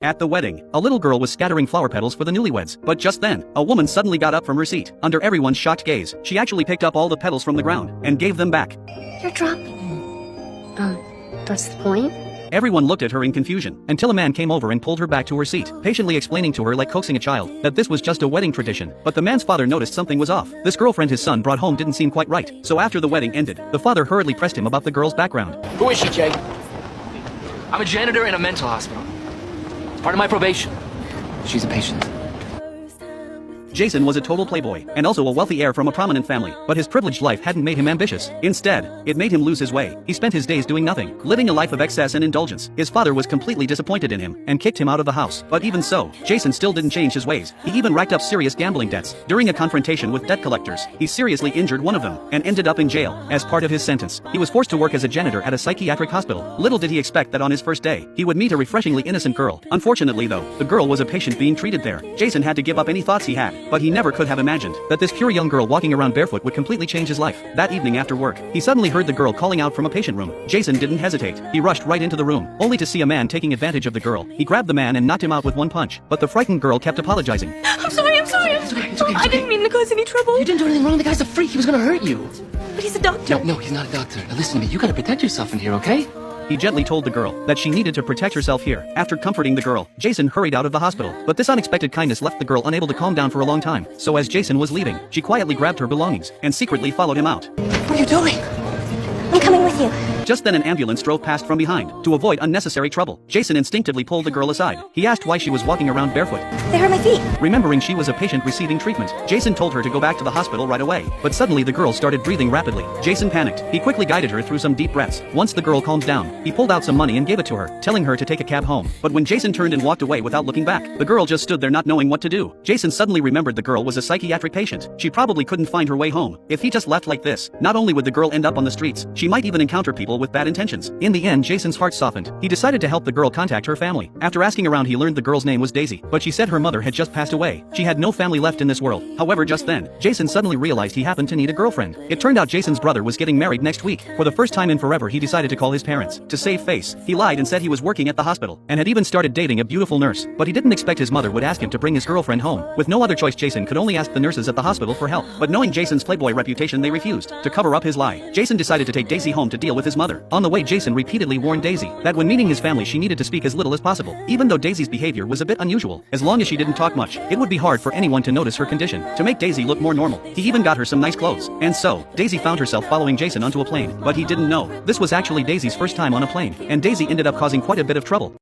At the wedding, a little girl was scattering flower petals for the newlyweds, but just then, a woman suddenly got up from her seat. Under everyone's shocked gaze, she actually picked up all the petals from the ground and gave them back. You're dropping it. That's the point? Everyone looked at her in confusion, until a man came over and pulled her back to her seat, patiently explaining to her like coaxing a child, that this was just a wedding tradition. But the man's father noticed something was off. This girlfriend his son brought home didn't seem quite right, so after the wedding ended, the father hurriedly pressed him about the girl's background. Who is she, Jay? I'm a janitor in a mental hospital. It's part of my probation. She's a patient. Jason was a total playboy, and also a wealthy heir from a prominent family, but his privileged life hadn't made him ambitious. Instead, it made him lose his way. He spent his days doing nothing, living a life of excess and indulgence. His father was completely disappointed in him, and kicked him out of the house. But even so, Jason still didn't change his ways. He even racked up serious gambling debts. During a confrontation with debt collectors, he seriously injured one of them, and ended up in jail. As part of his sentence, he was forced to work as a janitor at a psychiatric hospital. Little did he expect that on his first day, he would meet a refreshingly innocent girl. Unfortunately though, the girl was a patient being treated there. Jason had to give up any thoughts he had, but he never could have imagined that this pure young girl walking around barefoot would completely change his life. That evening after work, he suddenly heard the girl calling out from a patient room. Jason didn't hesitate. He rushed right into the room, only to see a man taking advantage of the girl. He grabbed the man and knocked him out with one punch, but the frightened girl kept apologizing. I'm sorry. I didn't mean to cause any trouble. You didn't do anything wrong. The guy's a freak. He was gonna hurt you. But he's a doctor. No, he's not a doctor. Now listen to me. You gotta protect yourself in here, okay? He gently told the girl that she needed to protect herself here. After comforting the girl, Jason hurried out of the hospital. But this unexpected kindness left the girl unable to calm down for a long time. So as Jason was leaving, she quietly grabbed her belongings and secretly followed him out. What are you doing? I'm coming with you. Just then an ambulance drove past from behind. To avoid unnecessary trouble, Jason instinctively pulled the girl aside. He asked why she was walking around barefoot. They hurt my feet. Remembering she was a patient receiving treatment, Jason told her to go back to the hospital right away. But suddenly the girl started breathing rapidly. Jason panicked. He quickly guided her through some deep breaths. Once the girl calmed down, he pulled out some money and gave it to her, telling her to take a cab home. But when Jason turned and walked away without looking back, the girl just stood there not knowing what to do. Jason suddenly remembered the girl was a psychiatric patient. She probably couldn't find her way home. If he just left like this, not only would the girl end up on the streets, she might even encounter people with bad intentions. In the end, Jason's heart softened. He decided to help the girl contact her family. After asking around, he learned the girl's name was Daisy, but she said her mother had just passed away. She had no family left in this world. However, just then, Jason suddenly realized he happened to need a girlfriend. It turned out Jason's brother was getting married next week. For the first time in forever, he decided to call his parents. To save face, he lied and said he was working at the hospital, and had even started dating a beautiful nurse. But he didn't expect his mother would ask him to bring his girlfriend home. With no other choice, Jason could only ask the nurses at the hospital for help. But knowing Jason's playboy reputation, they refused. To cover up his lie, Jason decided to take Daisy home to deal with his mother. On the way, Jason repeatedly warned Daisy that when meeting his family she needed to speak as little as possible. Even though Daisy's behavior was a bit unusual, as long as she didn't talk much, it would be hard for anyone to notice her condition. To make Daisy look more normal, he even got her some nice clothes. And so, Daisy found herself following Jason onto a plane. But he didn't know this was actually Daisy's first time on a plane, and Daisy ended up causing quite a bit of trouble.